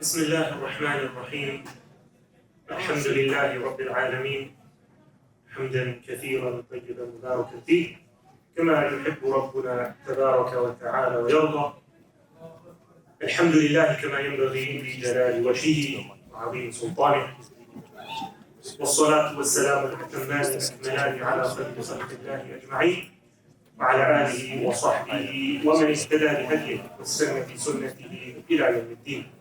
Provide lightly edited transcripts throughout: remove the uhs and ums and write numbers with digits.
بسم الله الرحمن الرحيم. الحمد لله رب العالمين حمدا كثيرا طيبا مباركا فيه كما يحب ربنا تبارك وتعالى ويرضى. الحمد لله كما ينبغي لجلال وجهه وعظيم سلطانه، والصلاة والسلام الأتمان الأكملان على خير خلق الله أجمعين وعلى آله وصحبه ومن اهتدى بهديه واستنى بسنته إلى يوم الدين.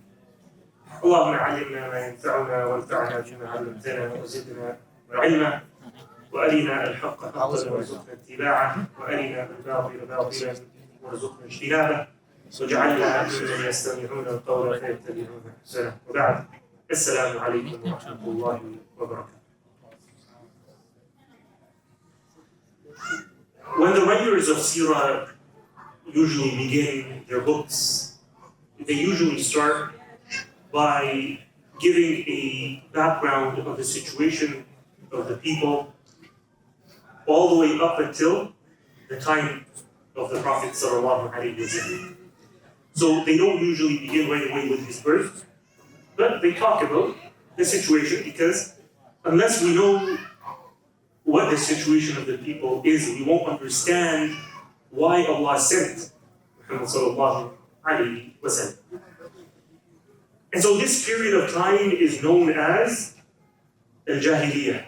اللهم علمنا ما ينفعنا وانفعنا بما علمتنا وزدنا علما، وأرنا الحق حقا وارزقنا اتباعه، وأرنا الباطل باطلا وارزقنا اجتنابه، واجعلنا ممن يستمعون القول فيتبعون احسنه. وبعد، السلام عليكم ورحمة الله وبركاته. When the writers of Seerah usually begin their books, they usually start by giving a background of the situation of the people all the way up until the time of the Prophet ﷺ. So they don't usually begin right away with his birth, but they talk about the situation, because unless we know what the situation of the people is, we won't understand why Allah sent Muhammad ﷺ. And so this period of time is known as al-Jahiliyyah.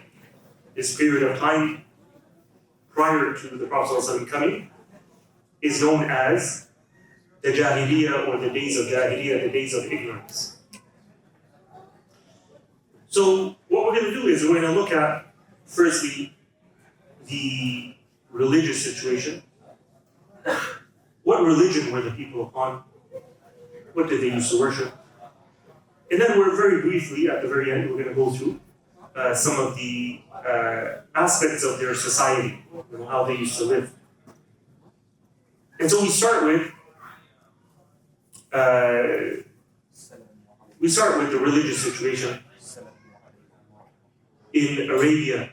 This period of time prior to the Prophet ﷺ coming is known as the Jahiliyyah, or the days of Jahiliyyah, the days of ignorance. So what we're going to do is we're going to look at, firstly, the religious situation. What religion were the people upon? What did they used to worship? And then we're very briefly, at the very end, we're going to go through some of the aspects of their society, how they used to live. And so we start with the religious situation in Arabia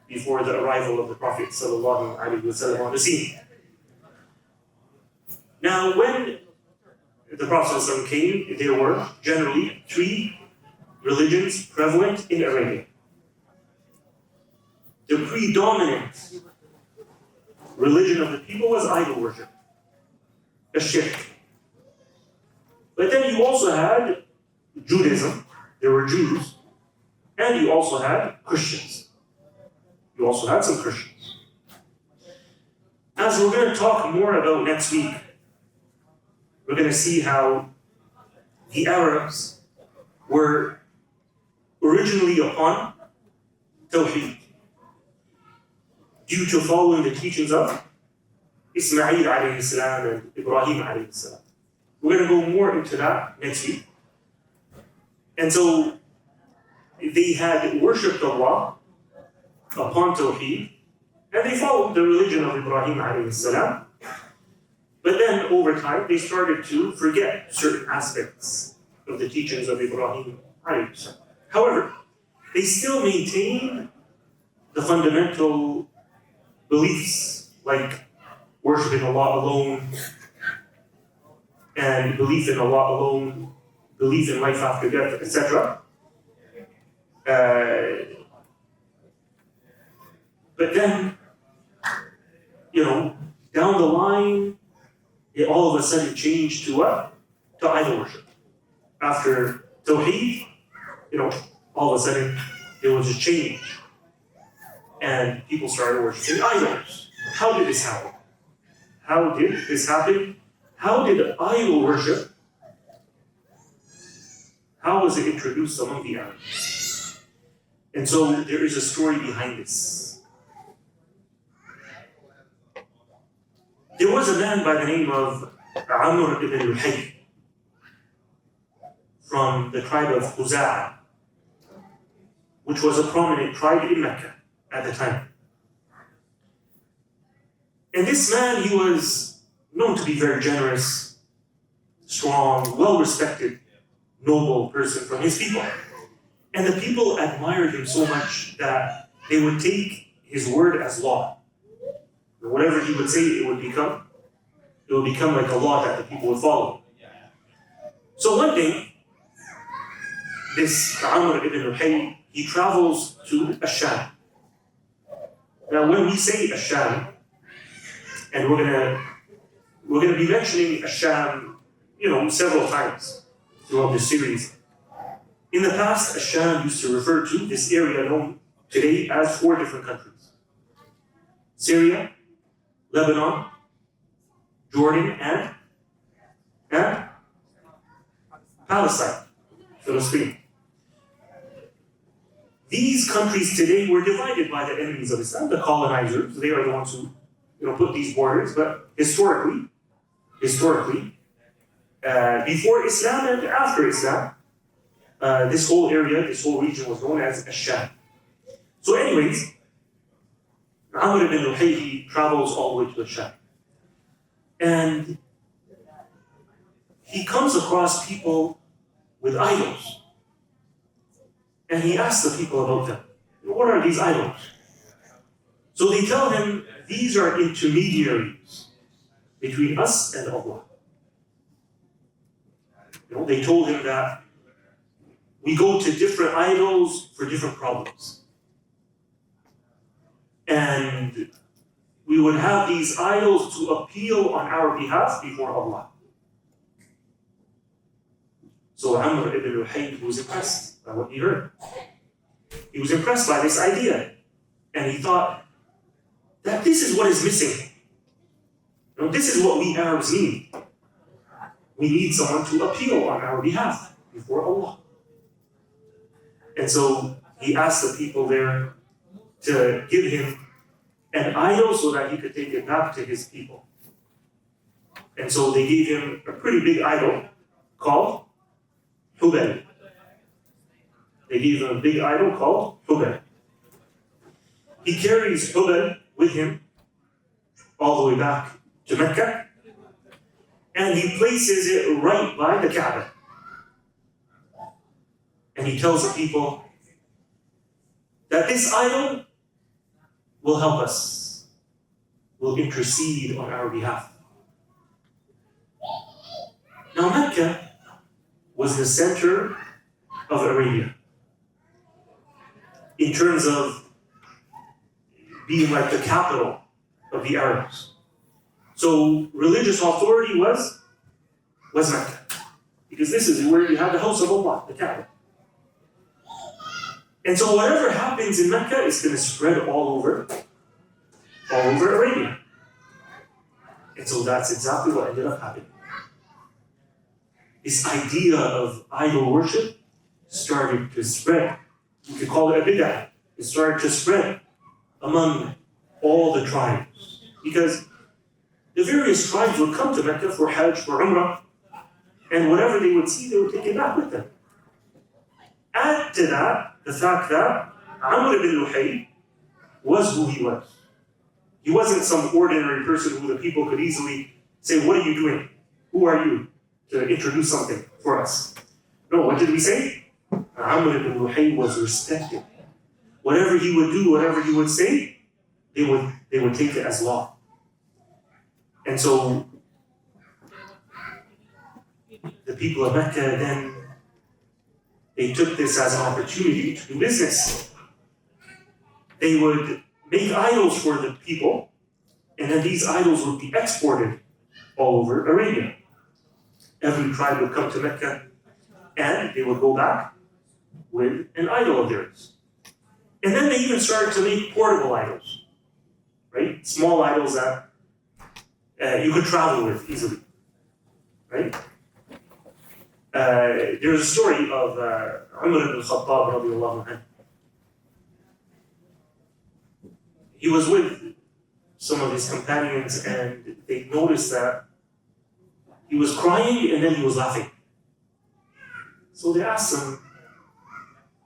before the arrival of the Prophet ﷺ on the scene. Now, when the Prophet ﷺ came, there were generally three religions prevalent in Arabia. The predominant religion of the people was idol worship, a shirk. But then you also had Judaism, there were Jews, and you also had Christians. You also had some Christians. As we're going to talk more about next week, we're going to see how the Arabs were originally upon Tawheed, due to following the teachings of Ismail alayhi salam and Ibrahim alayhi salam. We're going to go more into that next week. And so they had worshipped Allah upon Tawheed, and they followed the religion of Ibrahim alayhi salam. But then over time, they started to forget certain aspects of the teachings of Ibrahim alayhi salam. However, they still maintained the fundamental beliefs, like worshiping Allah alone, and belief in Allah alone, belief in life after death, etc. But then, down the line, it all of a sudden changed to what? To idol worship. After Tawheed, all of a sudden there was a change, and people started worshiping idols. How did this happen? How did this happen? How did idol worship, how was it introduced among the Arabs? And so there is a story behind this. There was a man by the name of Amr ibn al-Hayy from the tribe of Khuza'ah, which was a prominent tribe in Mecca at the time. And this man, he was known to be very generous, strong, well-respected, noble person from his people. And the people admired him so much that they would take his word as law. And whatever he would say, it would become like a law that the people would follow. So one day, this Amr ibn Luhay, he travels to Asham. Now, when we say Asham, and we're gonna be mentioning Asham, several times throughout this series. In the past, Asham used to refer to this area known today as 4 different countries: Syria, Lebanon, Jordan, and Palestine, Palestine. These countries today were divided by the enemies of Islam, the colonizers. They are the ones who put these borders. But historically, before Islam and after Islam, this whole area, this whole region was known as Asham. So anyways, Amr ibn Luhay, he travels all the way to Asham. And he comes across people with idols. And he asks the people about them. What are these idols? So they tell him, these are intermediaries between us and Allah. They told him that we go to different idols for different problems. And we would have these idols to appeal on our behalf before Allah. So Amr ibn Luhay was impressed by what he heard. He was impressed by this idea. And he thought that this is what is missing. This is what we Arabs need. We need someone to appeal on our behalf before Allah. And so he asked the people there to give him an idol so that he could take it back to his people. And so they gave him a pretty big idol called Hubal. They gave him a big idol called Hubal. He carries Hubal with him all the way back to Mecca, and he places it right by the Kaaba. And he tells the people that this idol will help us, will intercede on our behalf. Now Mecca was the center of Arabia in terms of being like the capital of the Arabs. So religious authority was Mecca, because this is where you have the house of Allah, the Kaaba. And so whatever happens in Mecca is going to spread all over Arabia. And so that's exactly what ended up happening. This idea of idol worship started to spread. You could call it a bid'ah. It started to spread among all the tribes. Because the various tribes would come to Mecca for Hajj, for Umrah, and whatever they would see, they would take it back with them. Add to that the fact that Amr ibn Luhay was who he was. He wasn't some ordinary person who the people could easily say, what are you doing? Who are you to introduce something for us? No, what did we say? Amr ibn Luhay was respected. Whatever he would do, whatever he would say, they would take it as law. And so the people of Mecca then, they took this as an opportunity to do business. They would make idols for the people, and then these idols would be exported all over Arabia. Every tribe would come to Mecca, and they would go back with an idol of theirs. And then they even started to make portable idols, right? Small idols that you could travel with easily, right? There's a story of Umar ibn Khattab radiallahu anhu. He was with some of his companions, and they noticed that he was crying and then he was laughing. So they asked him,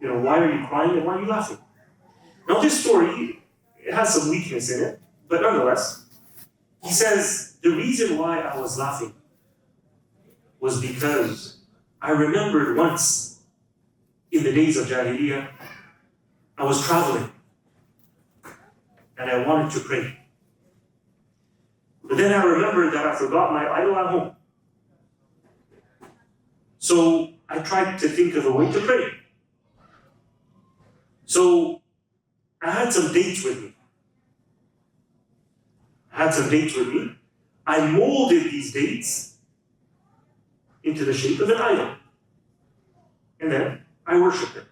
why are you crying and why are you laughing? Now this story, it has some weakness in it, but nonetheless, he says, the reason why I was laughing was because I remembered once in the days of Jahiliyyah, I was traveling and I wanted to pray. But then I remembered that I forgot my idol at home. So I tried to think of a way to pray. So I had some dates with me. I molded these dates into the shape of an idol. And then I worshiped it.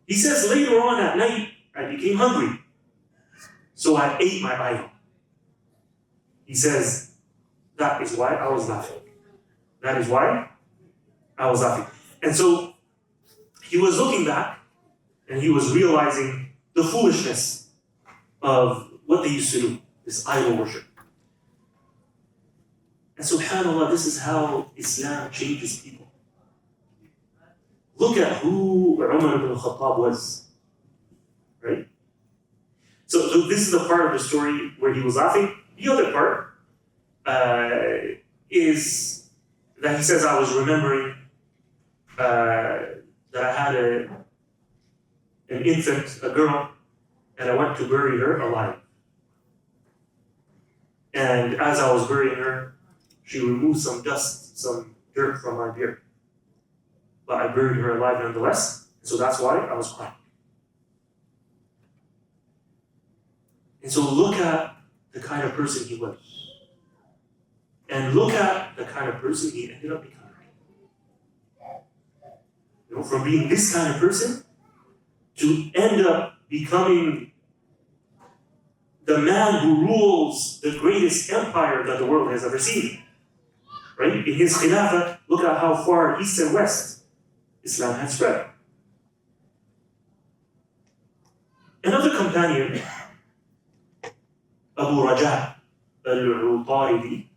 He says later on at night, I became hungry. So I ate my idol. He says, that is why I was laughing. And so he was looking back and he was realizing the foolishness of what they used to do, this idol worship. And subhanAllah, this is how Islam changes people. Look at who Umar ibn Khattab was, right? So this is the part of the story where he was laughing. The other part is that he says, I was remembering that I had an infant, a girl, and I went to bury her alive. And as I was burying her, she removed some dust, some dirt from my beard. But I buried her alive nonetheless, so that's why I was crying. And so look at the kind of person he was. And look at the kind of person he ended up becoming. You know, from being this kind of person to end up becoming the man who rules the greatest empire that the world has ever seen. Right? In his Khilafah, look at how far east and west Islam had spread. Another companion, Abu Raja al-Utaridi,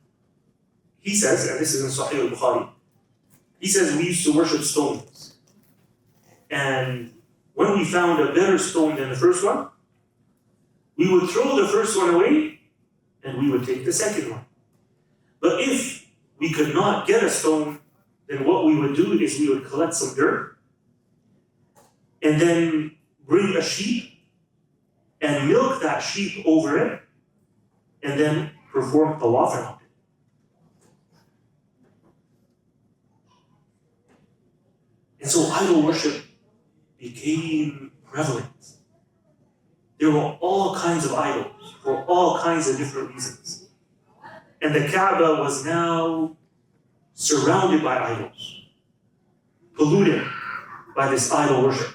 he says, and this is in Sahih al-Bukhari, he says we used to worship stones. And when we found a better stone than the first one, we would throw the first one away and we would take the second one. But if we could not get a stone, then what we would do is we would collect some dirt and then bring a sheep and milk that sheep over it and then perform tawaf around it. And so idol worship became prevalent. There were all kinds of idols for all kinds of different reasons. And the Kaaba was now surrounded by idols, polluted by this idol worship.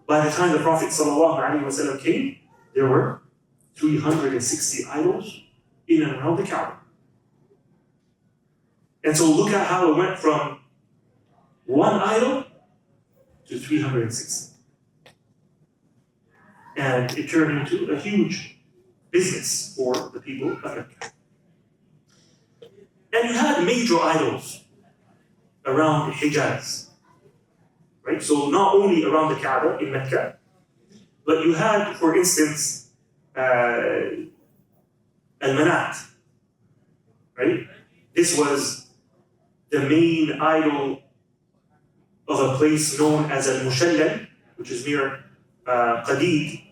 By the time the Prophet ﷺ came, there were 360 idols in and around the Kaaba. And so look at how it went from one idol to 360. And it turned into a huge business for the people of Mecca. And you had major idols around Hijaz, right? So not only around the Kaaba in Mecca, but you had, for instance, Al-Manat, right? This was the main idol of a place known as Al-Mushallal, which is near Qadid,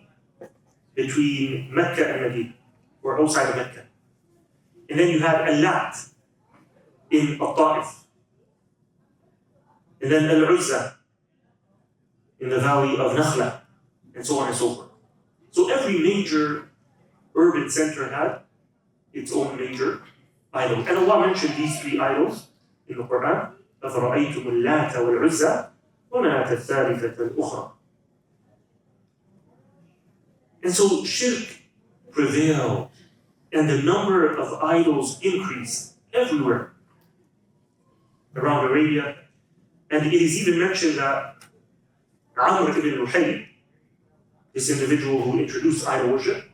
between Mecca and Medina, or outside of Mecca. And then you had Al-Lat in Al-Ta'if. And then Al-Uzza in the valley of Nakhla, and so on and so forth. So every major urban center had its own major idol. And Allah mentioned these three idols in the Quran. أَفَرَأَيْتُمُ اللَّاتَ وَالْعُزَّى وَمَنَاةَ الثَّالِثَةَ الْأُخْرَى. And so shirk prevailed, and the number of idols increased everywhere around Arabia. And it is even mentioned that Amr ibn Luhay, this individual who introduced idol worship,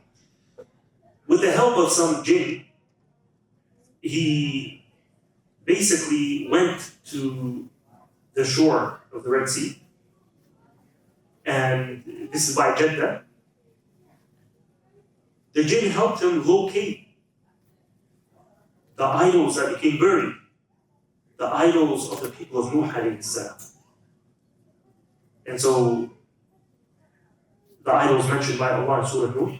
with the help of some jinn, he basically went to the shore of the Red Sea, and this is by Jeddah. The jinn helped him locate the idols that became buried, the idols of the people of Nuh alayhi salam. And so, the idols mentioned by Allah in Surah Nuh,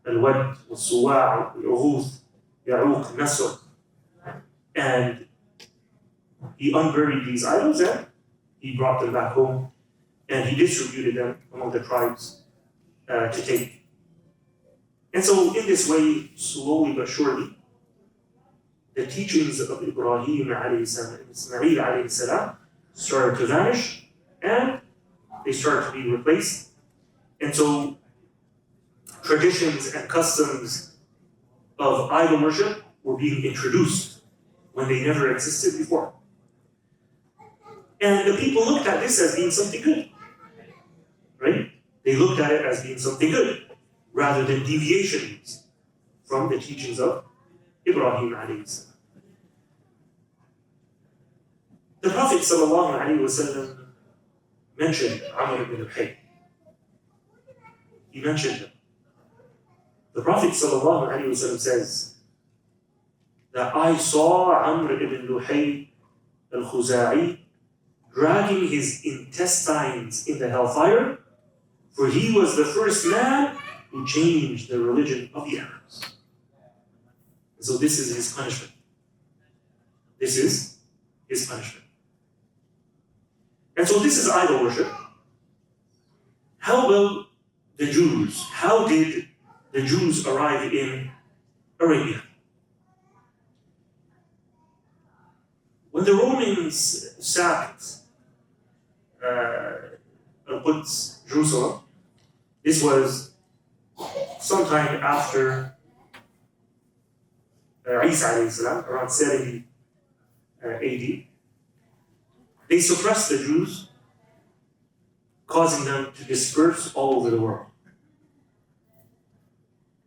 Al-Wad, Al-Suwa', Al-Ughuz, Ya'uq, Nasr. And he unburied these idols and he brought them back home and he distributed them among the tribes to take. And so in this way, slowly but surely, the teachings of Ibrahim alayhi salam and Ismail alayhi salam started to vanish and they started to be replaced. And so traditions and customs of idol worship were being introduced when they never existed before. And the people looked at this as being something good, right? They looked at it as being something good, rather than deviations from the teachings of Ibrahim alayhi salam. The Prophet sallallahu alayhi wa sallam mentioned Amr ibn al-Hayy. He mentioned him. The Prophet sallallahu alayhi wa sallam says that I saw Amr ibn Luhay al-Khuza'i dragging his intestines in the hellfire, for he was the first man who changed the religion of the Arabs. And so this is his punishment. This is his punishment. And so this is idol worship. How about the Jews? How did the Jews arrive in Arabia? When the Romans sacked Al-Quds, Jerusalem, this was sometime after Isa alayhi salam, around 70 AD. They suppressed the Jews, causing them to disperse all over the world.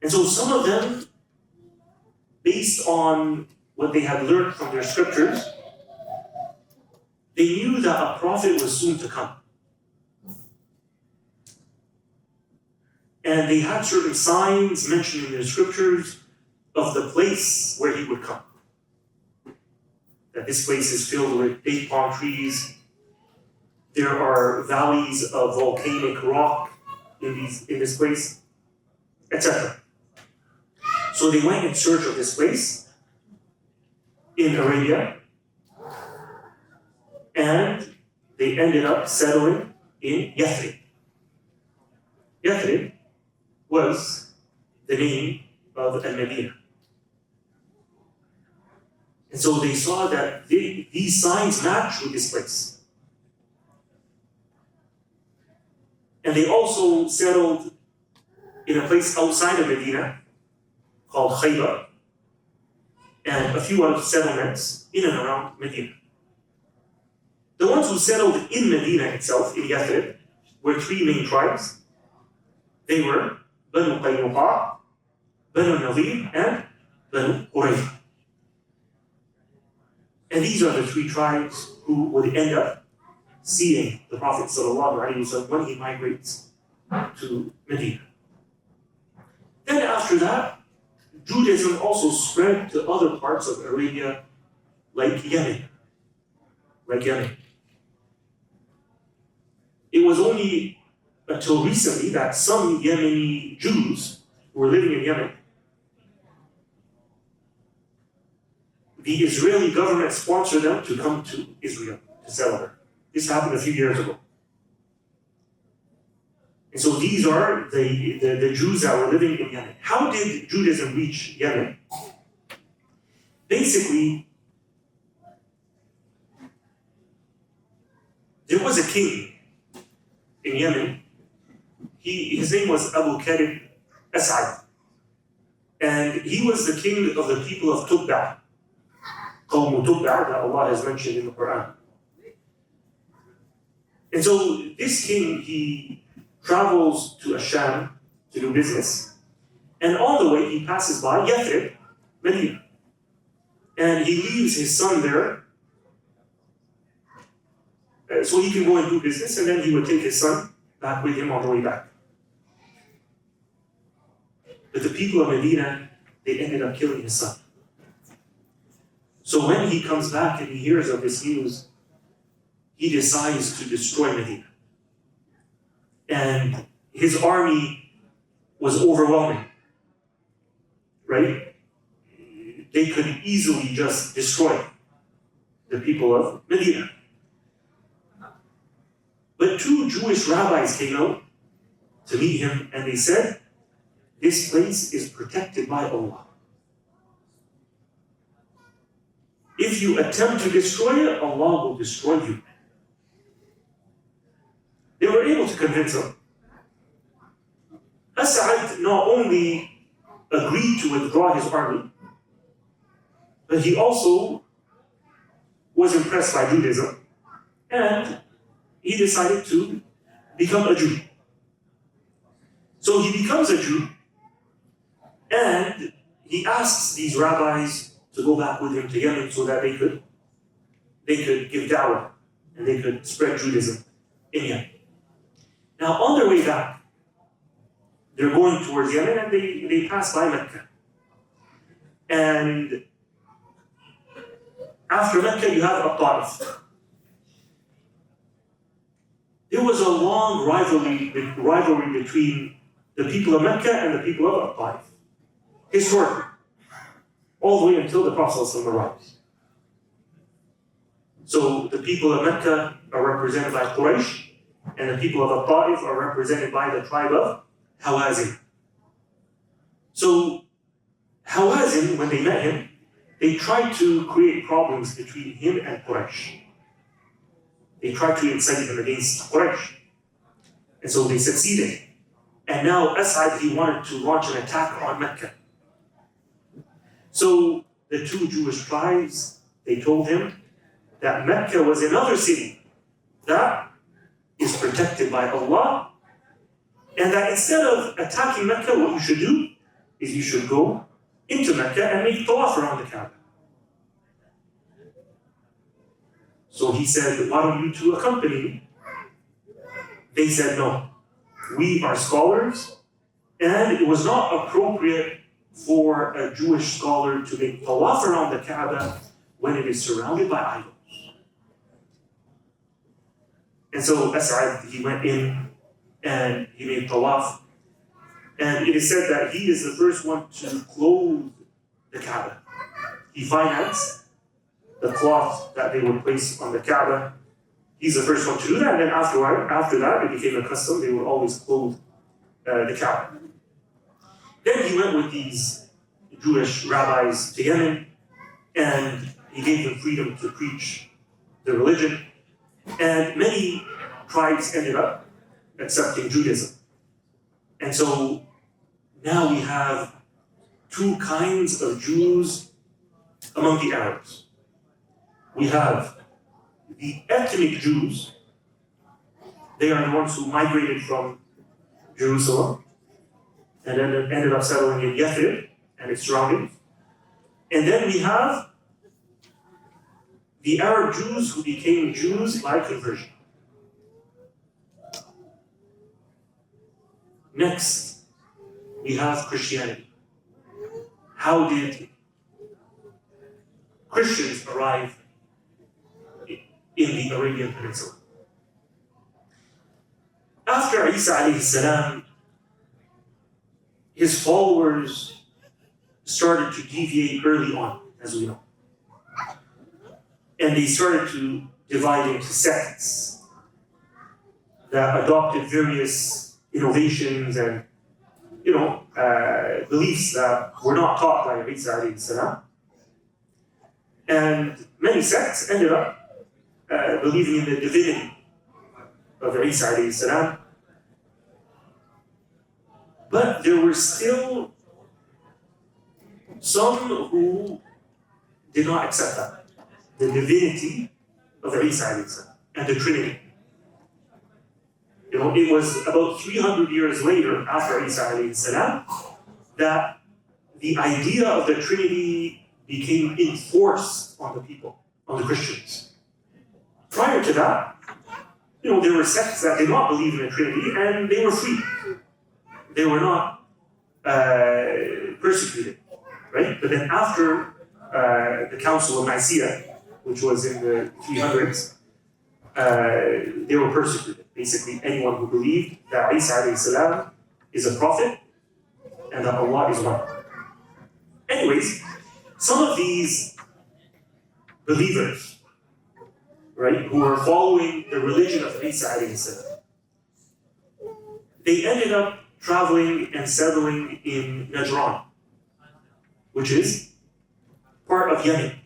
And so some of them, based on what they had learned from their scriptures, they knew that a prophet was soon to come. And they had certain signs mentioned in their scriptures of the place where he would come. That this place is filled with date palm trees. There are valleys of volcanic rock in this place, etc. So they went in search of this place in Arabia, and they ended up settling in Yathrib. Yathrib was the name of Al-Medina. And so they saw that these signs match with this place. And they also settled in a place outside of Medina called Khaybar, and a few other settlements in and around Medina. The ones who settled in Medina itself, in Yathrib, were three main tribes. They were Banu Qaynuqa, Banu Nadir, and Banu Qurayza. And these are the three tribes who would end up seeing the Prophet ﷺ when he migrates to Medina. Then after that, Judaism also spread to other parts of Arabia, like Yemen. It was only until recently that some Yemeni Jews who were living in Yemen, the Israeli government sponsored them to come to Israel to settle there. This happened a few years ago. And so these are the Jews that were living in Yemen. How did Judaism reach Yemen? Basically, there was a king in Yemen. His name was Abu Karib As'ad. And he was the king of the people of Tubba, Qawm Tubba, that Allah has mentioned in the Quran. And so this king, he travels to Asham to do business, and on the way he passes by Yathrib, Medina. And he leaves his son there so he can go and do business, and then he would take his son back with him on the way back. But the people of Medina, they ended up killing his son. So when he comes back and he hears of this news, he decides to destroy Medina. And his army was overwhelming, right? They could easily just destroy the people of Medina. But two Jewish rabbis came out to meet him, and they said, this place is protected by Allah. If you attempt to destroy it, Allah will destroy you. They were able to convince him. As'ad not only agreed to withdraw his army, but he also was impressed by Judaism, and he decided to become a Jew. So he becomes a Jew, and he asks these rabbis to go back with him to Yemen so that they could give da'wah and they could spread Judaism in Yemen. Now, on their way back, they're going towards Yemen, and they pass by Mecca. And after Mecca, you have Ta'if. There was a long rivalry between the people of Mecca and the people of Ta'if, historically, all the way until the Prophet ﷺ arrives. So the people of Mecca are represented by Quraysh, and the people of Ta'if are represented by the tribe of Hawazin. So Hawazin, when they met him, they tried to create problems between him and Quraysh. They tried to incite him against Quraysh. And so they succeeded. And now As'ad, he wanted to launch an attack on Mecca. So the two Jewish tribes, they told him that Mecca was another city that is protected by Allah, and that instead of attacking Mecca, what you should do is you should go into Mecca and make tawaf around the Kaaba. So he said, why don't you two accompany me? They said, no, we are scholars, and it was not appropriate for a Jewish scholar to make tawaf around the Kaaba when it is surrounded by idols. And so As'ad, he went in and he made tawaf. And it is said that he is the first one to clothe the Kaaba. He financed the cloth that they would place on the Kaaba. He's the first one to do that. And then after that, it became a custom. They would always clothe the Kaaba. Then he went with these Jewish rabbis to Yemen, and he gave them freedom to preach the religion. And many tribes ended up accepting Judaism. And so now we have two kinds of Jews among the Arabs. We have the ethnic Jews. They are the ones who migrated from Jerusalem and then ended up settling in Yathrib and its surroundings. And then we have the Arab Jews who became Jews by conversion. Next, we have Christianity. How did Christians arrive in the Arabian Peninsula? After Isa alayhi salam, his followers started to deviate early on, as we know. And they started to divide into sects that adopted various innovations and beliefs that were not taught by Isa alayhi salam. And many sects ended up believing in the divinity of Isa alayhi salam. But there were still some who did not accept that, the divinity of Isa alayhi salam and the Trinity. It was about 300 years later, after Isa alayhi salam, that the idea of the Trinity became enforced on the people, on the Christians. Prior to that, there were sects that did not believe in the Trinity, and they were free. They were not persecuted, right? But then after the Council of Nicaea, which was in the 300s, they were persecuted. Basically, anyone who believed that Isa alayhi salam is a prophet and that Allah is one. Anyways, some of these believers, right, who were following the religion of Isa alayhi salam. They ended up traveling and settling in Najran, which is part of Yemen.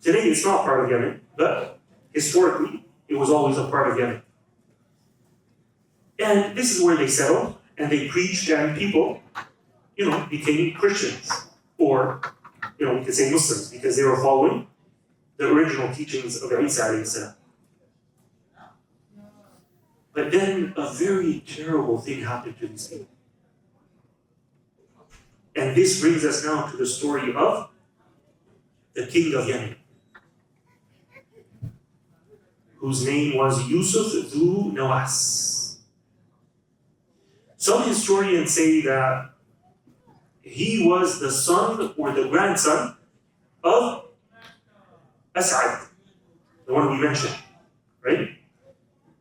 Today it's not part of Yemen, but historically it was always a part of Yemen. And this is where they settled, and they preached, and people, became Christians, or, we could say Muslims, because they were following the original teachings of Isa alayhi salam. But then a very terrible thing happened to these people. And this brings us now to the story of the king of Yemen, whose name was Yusuf Dhu Nawas. Some historians say that he was the son or the grandson of As'ad, the one we mentioned, right?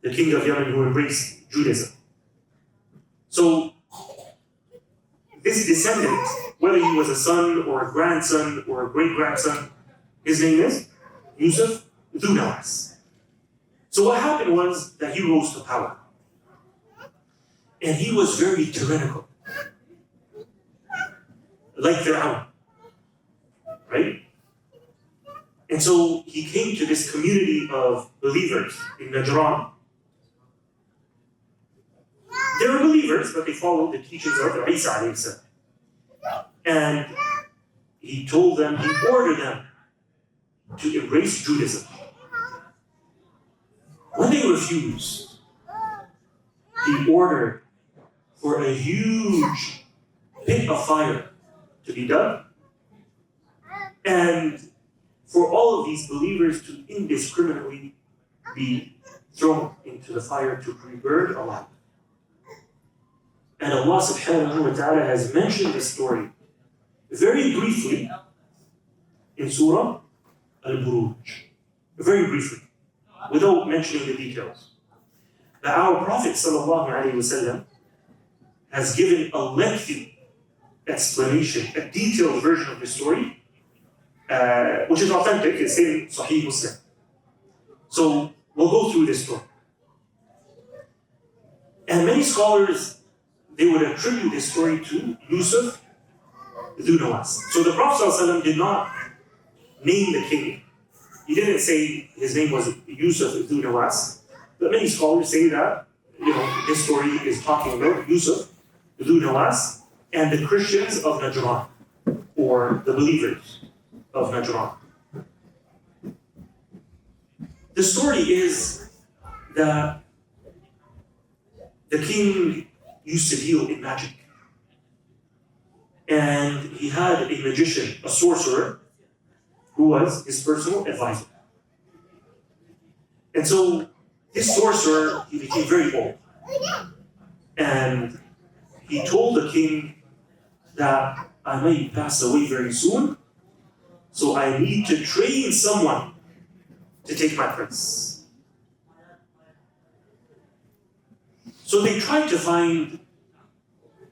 The king of Yemen who embraced Judaism. So, this descendant, whether he was a son or a grandson or a great-grandson, his name is Yusuf Dhu Nawas. So what happened was that he rose to power. And he was very tyrannical. Like Fir'aun. Right? And so he came to this community of believers in Najran. They were believers, but they followed the teachings of Isa alayhi salam. And he told them, he ordered them to embrace Judaism. When they refused, he ordered for a huge pit of fire to be dug, and for all of these believers to indiscriminately be thrown into the fire to be burned alive. And Allah subhanahu wa ta'ala has mentioned this story very briefly in Surah Al-Buruj. Very briefly, without mentioning the details. But our Prophet sallallahu alaihi wasallam has given a lengthy explanation, a detailed version of the story, which is authentic. It's in Sahih Muslim. So we'll go through this story. And many scholars, they would attribute this story to Yusuf Dhu Nawas. So the Prophet ﷺ did not name the king. He didn't say his name was Yusuf Dhu Nawas. But many scholars say that, this story is talking about Yusuf Dhu Nawas and the Christians of Najran, or the believers of Najran. The story is that the king used to deal in magic. And he had a magician, a sorcerer, who was his personal advisor. And so this sorcerer, he became very old. And he told the king that I may pass away very soon, so I need to train someone to take my place. So they tried to find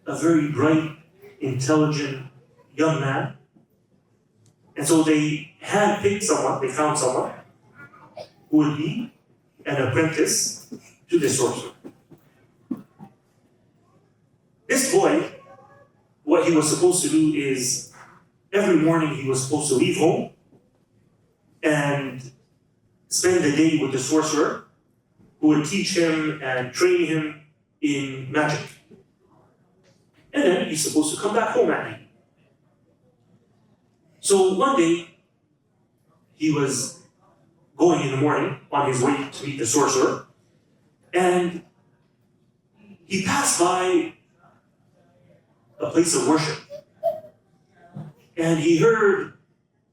a very bright, intelligent young man. And so they handpicked someone, they found someone who would be an apprentice to the sorcerer. This boy, what he was supposed to do is, every morning he was supposed to leave home and spend the day with the sorcerer, who would teach him and train him in magic. And then he's supposed to come back home at night. So one day, he was going in the morning on his way to meet the sorcerer, and he passed by a place of worship. And he heard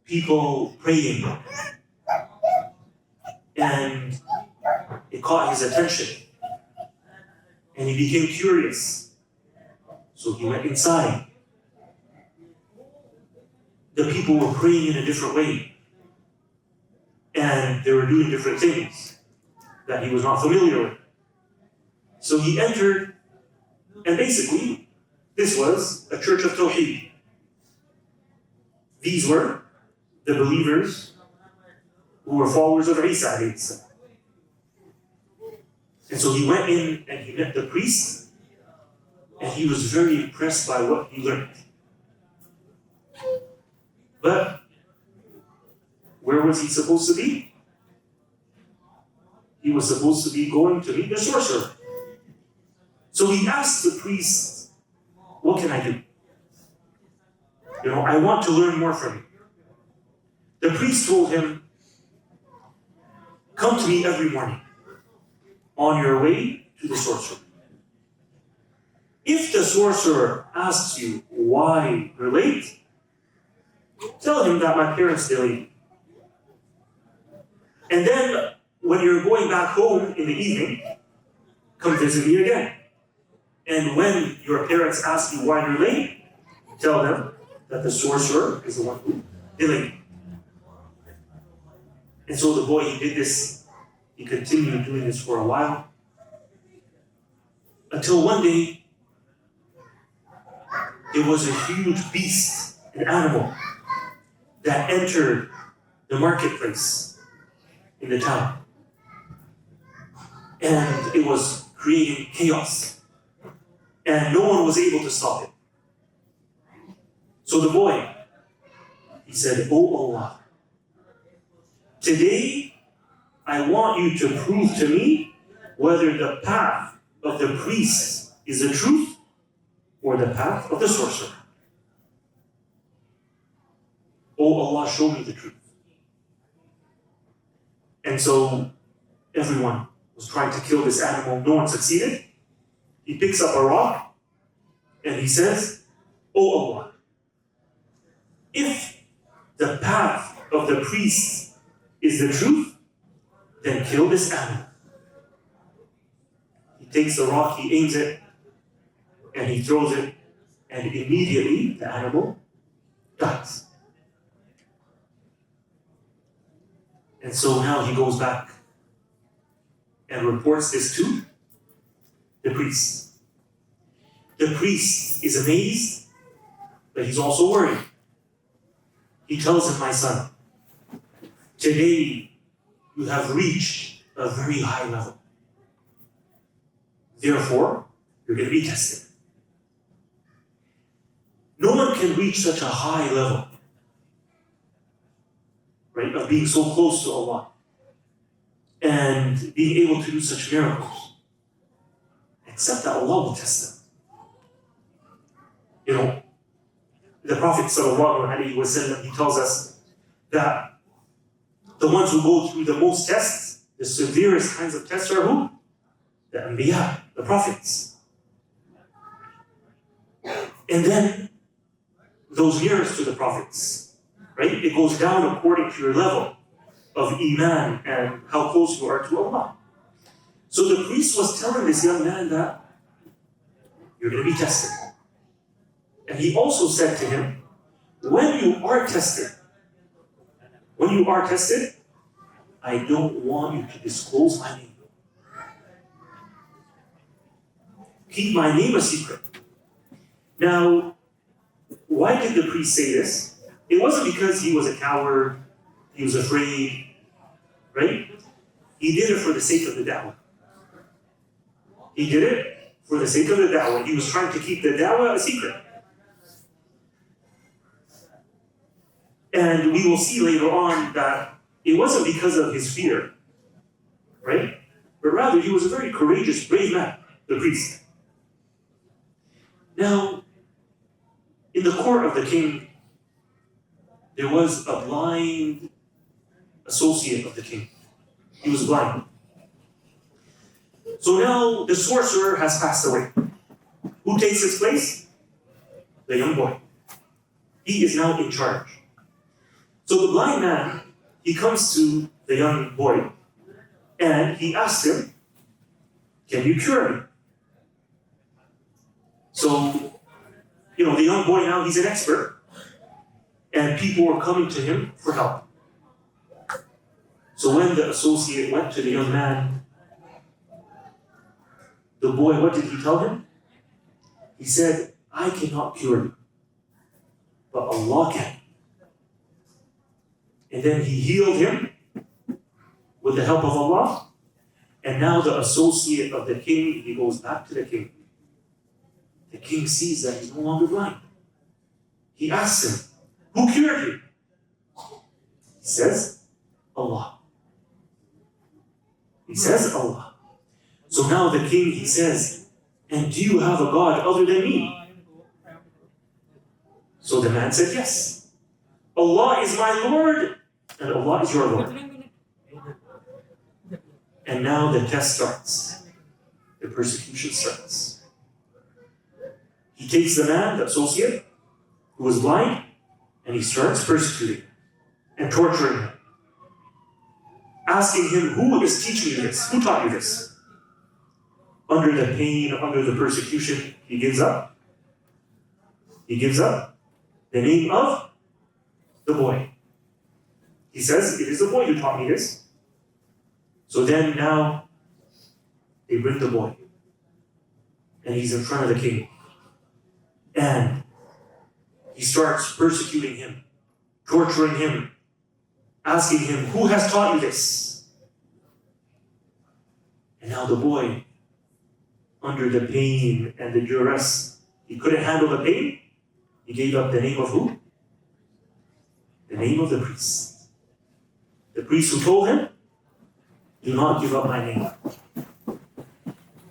people praying. And it caught his attention. And he became curious. So he went inside. The people were praying in a different way. And they were doing different things that he was not familiar with. So he entered, and basically, this was a church of Tawheed. These were the believers who were followers of Isa alayhi salam. And so he went in and he met the priest, and he was very impressed by what he learned. But where was he supposed to be? He was supposed to be going to meet the sorcerer. So he asked the priest, what can I do? I want to learn more from you. The priest told him, come to me every morning on your way to the sorcerer. If the sorcerer asks you why you're late, tell him that my parents delayed me. And then when you're going back home in the evening, come visit me again. And when your parents ask you why you're late, tell them that the sorcerer is the one who delayed you. And so the boy, he did this. He continued doing this for a while. Until one day, there was a huge beast, an animal, that entered the marketplace in the town. And it was creating chaos. And no one was able to stop it. So the boy, he said, "Oh Allah, today I want you to prove to me whether the path of the priest is the truth or the path of the sorcerer. Oh Allah, show me the truth." And so everyone was trying to kill this animal. No one succeeded. He picks up a rock and he says, "Oh Allah, if the path of the priest is the truth, then kill this animal." He takes the rock, he aims it, and he throws it, and immediately the animal dies. And so now he goes back and reports this to the priest. The priest is amazed, but he's also worried. He tells him, "My son, today you have reached a very high level. Therefore, you're going to be tested. No one can reach such a high level, right, of being so close to Allah and being able to do such miracles, except that Allah will test them." The Prophet ﷺ, he tells us that the ones who go through the most tests, the severest kinds of tests, are who? The Anbiya, the prophets. And then those nearest to the prophets, right? It goes down according to your level of Iman and how close you are to Allah. So the priest was telling this young man that you're going to be tested. And he also said to him, when you are tested, I don't want you to disclose my name. Keep my name a secret. Now, why did the priest say this? It wasn't because he was a coward, he was afraid, right? He did it for the sake of the da'wah. He did it for the sake of the da'wah. He was trying to keep the da'wah a secret. And we will see later on that it wasn't because of his fear, right? But rather, he was a very courageous, brave man, the priest. Now, in the court of the king, there was a blind associate of the king. He was blind. So now the sorcerer has passed away. Who takes his place? The young boy. He is now in charge. So the blind man, he comes to the young boy and he asks him, "Can you cure me?" So, the young boy now, he's an expert. And people were coming to him for help. So when the associate went to the young man, the boy, what did he tell him? He said, "I cannot cure you, but Allah can." And then he healed him with the help of Allah. And now the associate of the king, he goes back to the king. The king sees that he's no longer blind. He asks him, who cured you? He says, Allah. He says, Allah. So now the king, he says, and do you have a God other than me? So the man said, yes. Allah is my Lord, and Allah is your Lord. And now the test starts. The persecution starts. He takes the man, the associate, who was blind, and he starts persecuting and torturing him. Asking him, who is teaching you this? Who taught you this? Under the pain, under the persecution, he gives up. He gives up the name of the boy. He says, it is the boy who taught me this. So then now, they bring the boy. And he's in front of the king. And he starts persecuting him, torturing him, asking him, who has taught you this? And now the boy, under the pain and the duress, he couldn't handle the pain. He gave up the name of who? The name of the priest. The priest who told him, do not give up my name.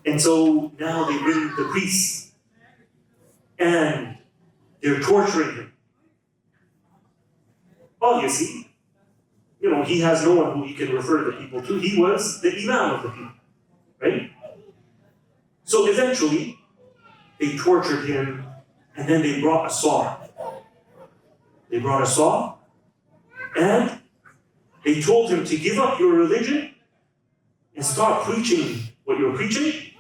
And so now they bring the priest and they're torturing him. Obviously, he has no one who he can refer the people to. He was the imam of the people, right? So eventually, they tortured him, and then they brought a saw. They brought a saw, and they told him to give up your religion and start preaching what you're preaching.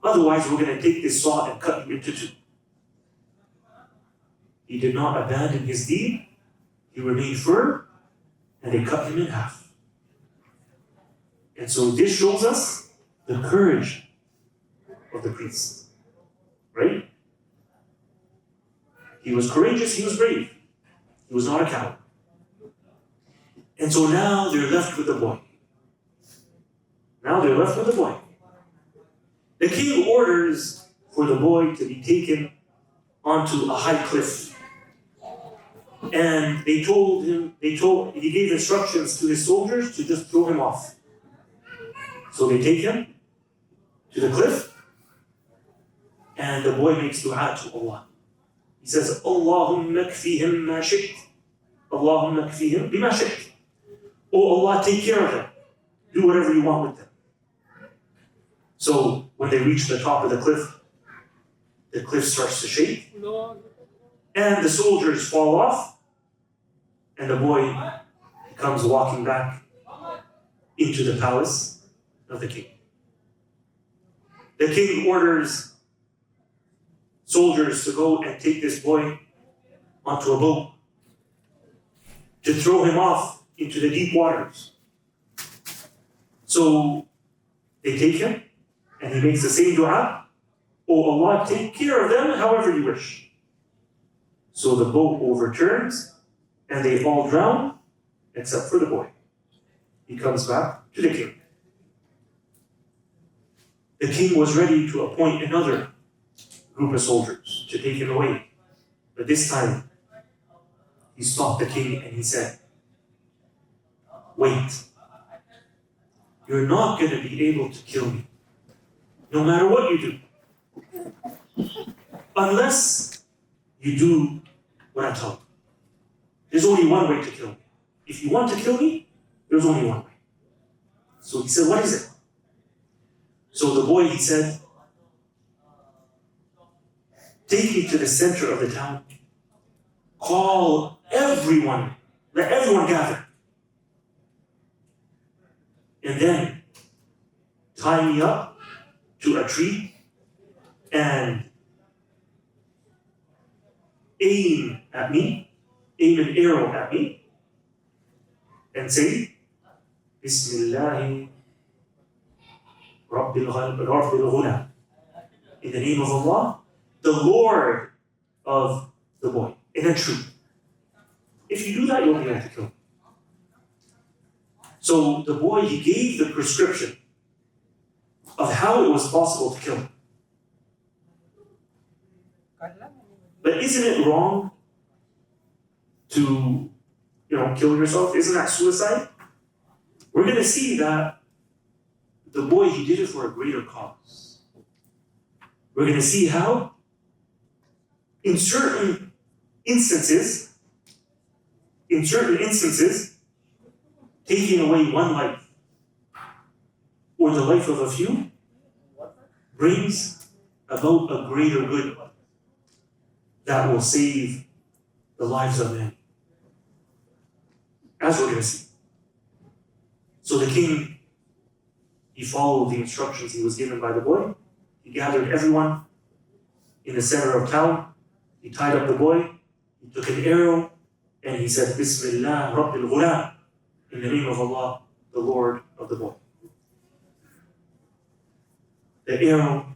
Otherwise, we're going to take this saw and cut you into two. He did not abandon his deed. He remained firm, and they cut him in half. And so this shows us the courage of the priest, right? He was courageous, he was brave. He was not a coward. And so now they're left with the boy. Now they're left with the boy. The king orders for the boy to be taken onto a high cliff. And he gave instructions to his soldiers to just throw him off. So they take him to the cliff, and the boy makes dua to Allah. He says, Allahumma kfihim ma shi't. Allahumma kfihim bima shi't. Oh Allah, take care of them. Do whatever you want with them. So when they reach the top of the cliff starts to shake, and the soldiers fall off, and the boy comes walking back into the palace of the king. The king orders soldiers to go and take this boy onto a boat to throw him off into the deep waters. So they take him, and he makes the same dua, Oh Allah, take care of them however you wish. So the boat overturns, and they all drown, except for the boy. He comes back to the king. The king was ready to appoint another group of soldiers to take him away. But this time, he stopped the king and he said, wait, you're not going to be able to kill me, no matter what you do, unless you do what I tell you. There's only one way to kill me. If you want to kill me, there's only one way. So he said, what is it? So the boy, he said, take me to the center of the town, call everyone, let everyone gather, and then tie me up to a tree and aim an arrow at me, and say, Bismillah Rabbil Ghulam. In the name of Allah, the Lord of the boy. And then shoot. If you do that, you'll be able to kill him. So the boy, he gave the prescription of how it was possible to kill him. But isn't it wrong to, kill yourself? Isn't that suicide? We're going to see that the boy, he did it for a greater cause. We're going to see how, in certain instances, taking away one life or the life of a few brings about a greater good that will save the lives of men. As we're going to see. So the king, he followed the instructions he was given by the boy. He gathered everyone in the center of town. He tied up the boy. He took an arrow and he said, Bismillah Rabbil Ghulam, in the name of Allah, the Lord of the boy. The arrow,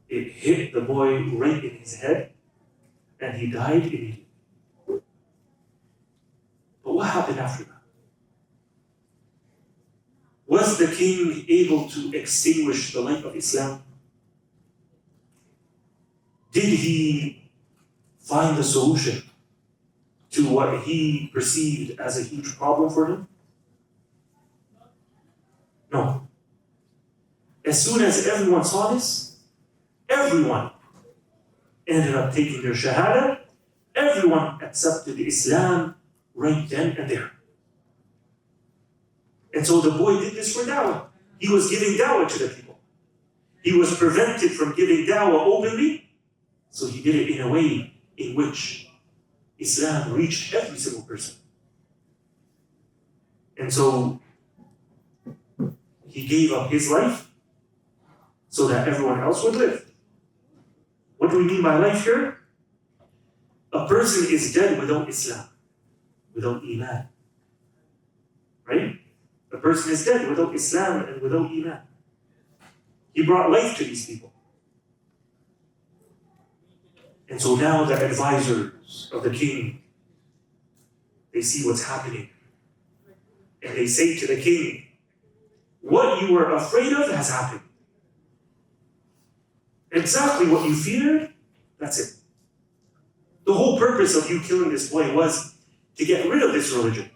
it hit the boy right in his head and he died immediately. But what happened after that? Was the king able to extinguish the light of Islam? Did he find the solution to what he perceived as a huge problem for him? No. As soon as everyone saw this, everyone ended up taking their shahada. Everyone accepted Islam right then and there. And so the boy did this for dawah. He was giving dawah to the people. He was prevented from giving dawah openly, so he did it in a way in which Islam reached every single person. And so he gave up his life so that everyone else would live. What do we mean by life here? A person is dead without Islam, without Iman. Right? A person is dead without Islam and without Iman. He brought life to these people. And so now the advisors of the king, they see what's happening. And they say to the king, what you were afraid of has happened. Exactly what you feared, that's it. The whole purpose of you killing this boy was to get rid of this religion.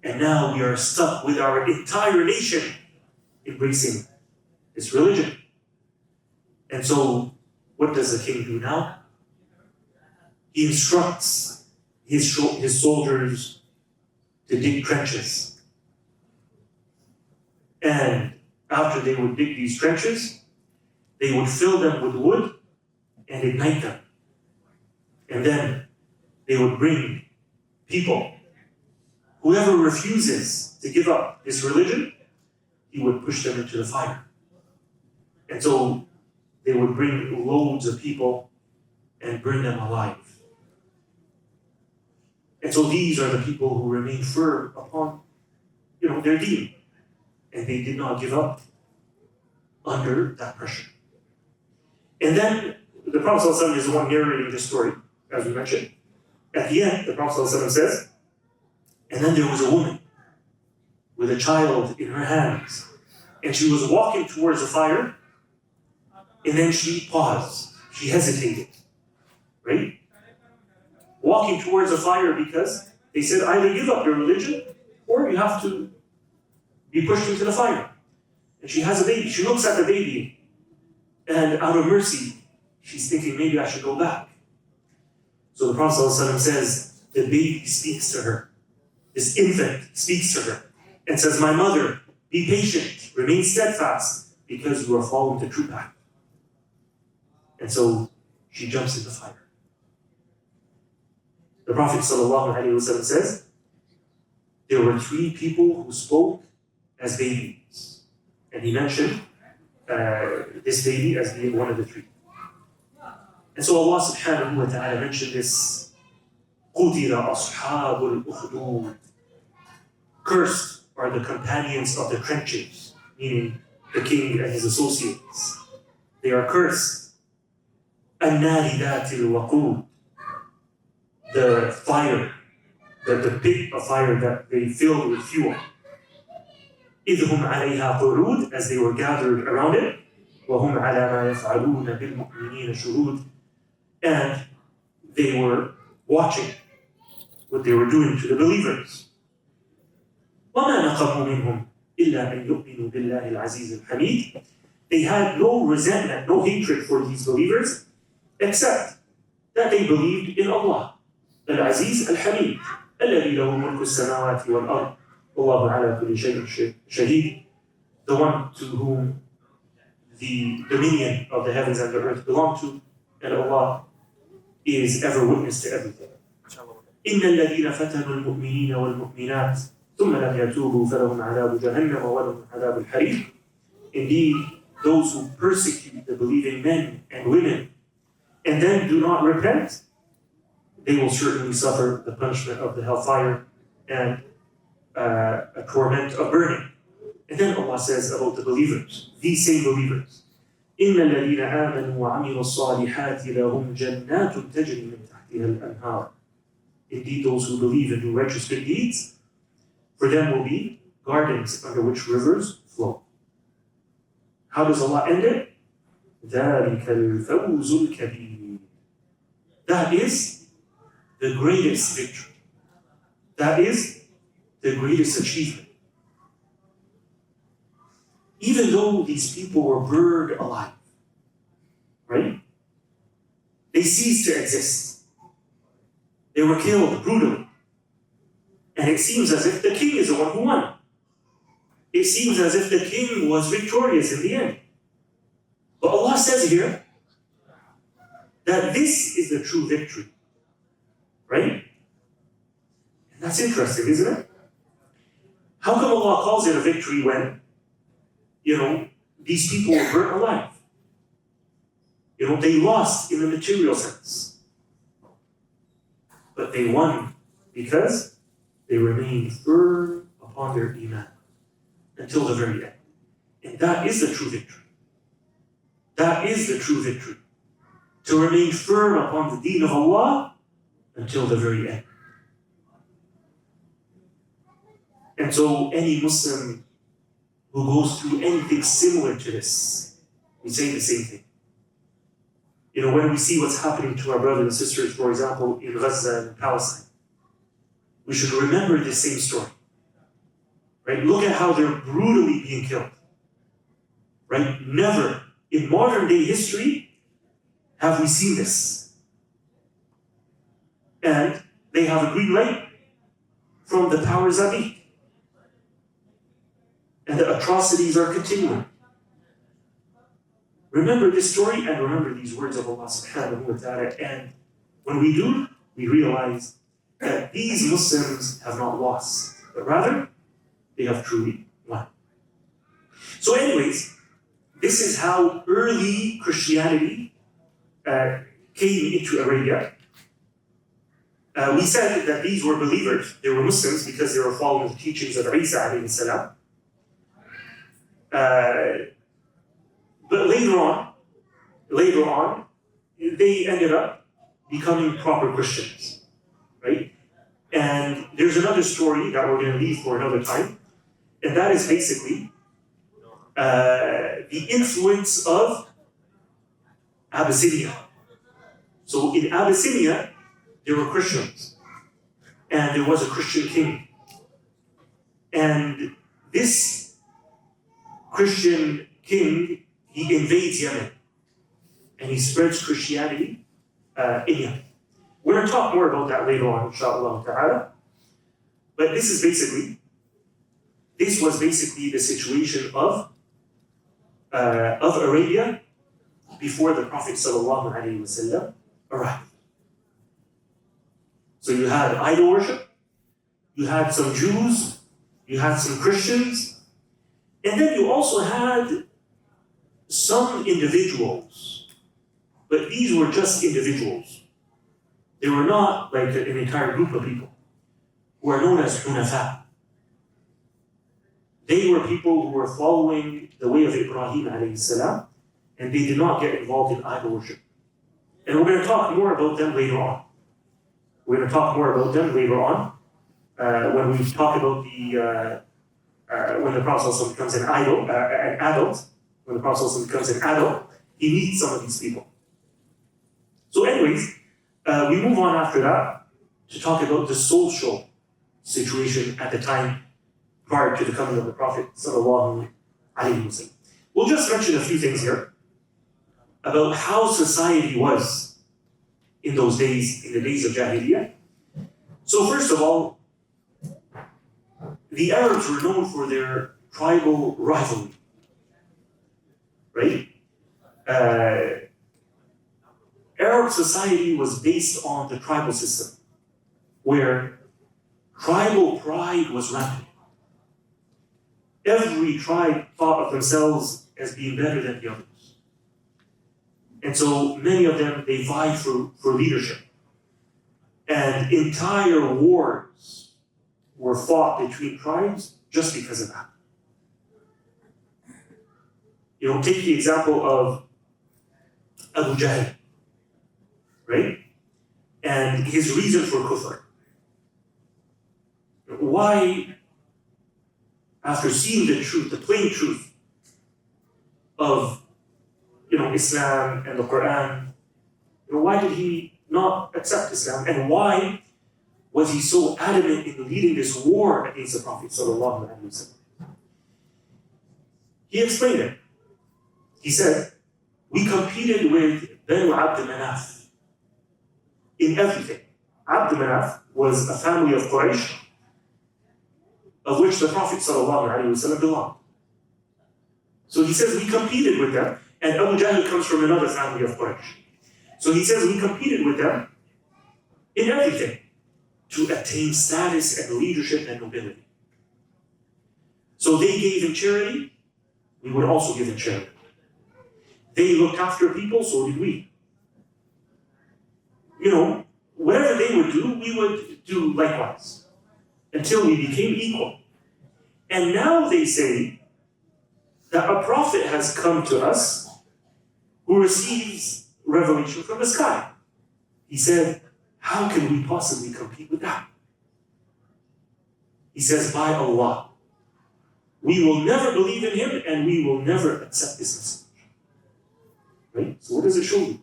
And now we are stuck with our entire nation embracing this religion. And so, what does the king do now? He instructs his soldiers to dig trenches. And after they would dig these trenches, they would fill them with wood and ignite them. And then they would bring people. Whoever refuses to give up this religion, he would push them into the fire. And so they would bring loads of people and burn them alive. And so these are the people who remain firm upon, their deen. And they did not give up under that pressure. And then the Prophet ﷺ is the one narrating this story, as we mentioned. At the end, the Prophet ﷺ says, and then there was a woman with a child in her hands. And she was walking towards the fire. And then she paused. She hesitated. Right? Walking towards the fire because they said either give up your religion or you have to be pushed into the fire. And she has a baby. She looks at the baby. And out of mercy, she's thinking maybe I should go back. So the Prophet ﷺ says the baby speaks to her. This infant speaks to her and says, my mother, be patient, remain steadfast, because you are following the true path. And so she jumps in the fire. The Prophet ﷺ says, there were 3 people who spoke as babies. And he mentioned this baby as being one of the 3. And so Allah subhanahu wa ta'ala mentioned this, قُتِلَ أَصْحَابُ الْأُخْدُودِ. Cursed are the companions of the trenches, meaning the king and his associates. They are cursed. النَّارِ ذَاتِ الْوَقُودِ. The fire the pit of fire that they filled with fuel. إِذْ هُمْ عَلَيْهَا قُعُودٌ, as they were gathered around it. وَهُمْ عَلَى مَا يَفْعَلُونَ بِالْمُؤْمِنِينَ شُهُودٌ, and they were watching what they were doing to the believers. وَمَا نَقَمُوا مِنْهُمْ إِلَّا أَنْ يُؤْمِنُوا بِاللَّهِ الْعَزِيزِ الْحَمِيدِ. They had no resentment, no hatred for these believers, except that they believed in Allah, Al-Aziz Al-Hamid, الَّذِي لَهُ مُلْكُ السَّمَاوَاتِ وَالْأَرْضِ وَاللَّهُ عَلَى كُلِّ شَيْءٍ شَهِيدٌ, the one to whom the dominion of the heavens and the earth belong to, and Allah is ever witness to everything. إِنَّ الَّذِينَ فَتَنُوا الْمُؤْمِنِينَ وَالْمُؤْمِنَاتِ ثُمَّ لَمْ يَتُوبُوا فَلَهُمْ عَذَابُ جَهَنَّمَ وَلَهُمْ عَذَابُ الْحَرِيقِ. Indeed, those who persecute the believing men and women and then do not repent, they will certainly suffer the punishment of the hellfire and a torment of burning. And then Allah says about the believers, these same believers, إِنَّ الَّذِينَ آمَنُوا وَعَمِلُوا الصَّالِحَاتِ لَهُمْ جَنَّاتٌ تَجْرِي مِنْ تَحْتِهَا الْأَنْهَارُ. Indeed, those who believe and do righteous good deeds, for them will be gardens under which rivers flow. How does Allah end it? ذَلِكَ الْفَوْزُ الْكَبِيرُ. That is the greatest victory. That is the greatest achievement. Even though these people were burned alive, right? They ceased to exist. They were killed brutally. And it seems as if the king is the one who won. It seems as if the king was victorious in the end. But Allah says here that this is the true victory. Right? And that's interesting, isn't it? How come Allah calls it a victory when, these people were burnt alive? They lost in the material sense. But they won because they remained firm upon their iman until the very end. And that is the true victory. That is the true victory. To remain firm upon the deen of Allah until the very end. And so any Muslim who goes through anything similar to this, we say the same thing. When we see what's happening to our brothers and sisters, for example, in Gaza and Palestine, we should remember this same story. Right? Look at how they're brutally being killed. Right? Never in modern day history have we seen this. And they have a green light from the powers that be. And the atrocities are continuing. Remember this story and remember these words of Allah subhanahu wa ta'ala. And when we do, we realize that these Muslims have not lost, but rather they have truly won. So anyways, this is how early Christianity came into Arabia. We said that these were believers. They were Muslims because they were following the teachings of Isa alayhi salam. But later on, they ended up becoming proper Christians, right? And there's another story that we're going to leave for another time, and that is basically the influence of Abyssinia. So in Abyssinia, there were Christians, and there was a Christian king. And this Christian king, he invades Yemen, and he spreads Christianity in Yemen. We're going to talk more about that later on, inshallah ta'ala. But this was basically the situation of Arabia before the Prophet sallallahu alaihi wasallam arrived. So you had idol worship, you had some Jews, you had some Christians, and then you also had some individuals, but these were just individuals. They were not like an entire group of people who are known as Hunafa. They were people who were following the way of Ibrahim alayhi salam, and they did not get involved in idol worship. And we're going to talk more about them later on. when we talk about when the Prophet ﷺ becomes an adult, when the Prophet ﷺ becomes an adult, he meets some of these people. So anyways, we move on after that to talk about the social situation at the time prior to the coming of the Prophet sallallahu alaihi wasallam. We'll just mention a few things here about how society was in those days, in the days of Jahiliyyah. So first of all, the Arabs were known for their tribal rivalry, right? Arab society was based on the tribal system, where tribal pride was rampant. Every tribe thought of themselves as being better than the others. And so many of them, they vied for leadership. And entire wars were fought between tribes just because of that. Take the example of Abu Jahl, right? And his reason for kufr. Why, after seeing the truth, the plain truth of Islam and the Quran, why did he not accept Islam? And why was he so adamant in leading this war against the Prophet sallallahu alaihi wasallam? He explained it. He said, we competed with Banu Abd Manaf in everything. Abd Manaf was a family of Quraysh, of which the Prophet ﷺ belonged. So he says, we competed with them, and Abu Jahl comes from another family of Quraysh. So he says, we competed with them in everything to attain status and leadership and nobility. So they gave in charity, we would also give in charity. They looked after people, so did we. Whatever they would do, we would do likewise, until we became equal. And now they say that a prophet has come to us who receives revelation from the sky. He said, how can we possibly compete with that? He says, by Allah, we will never believe in him and we will never accept this message. Right? So what does it show you?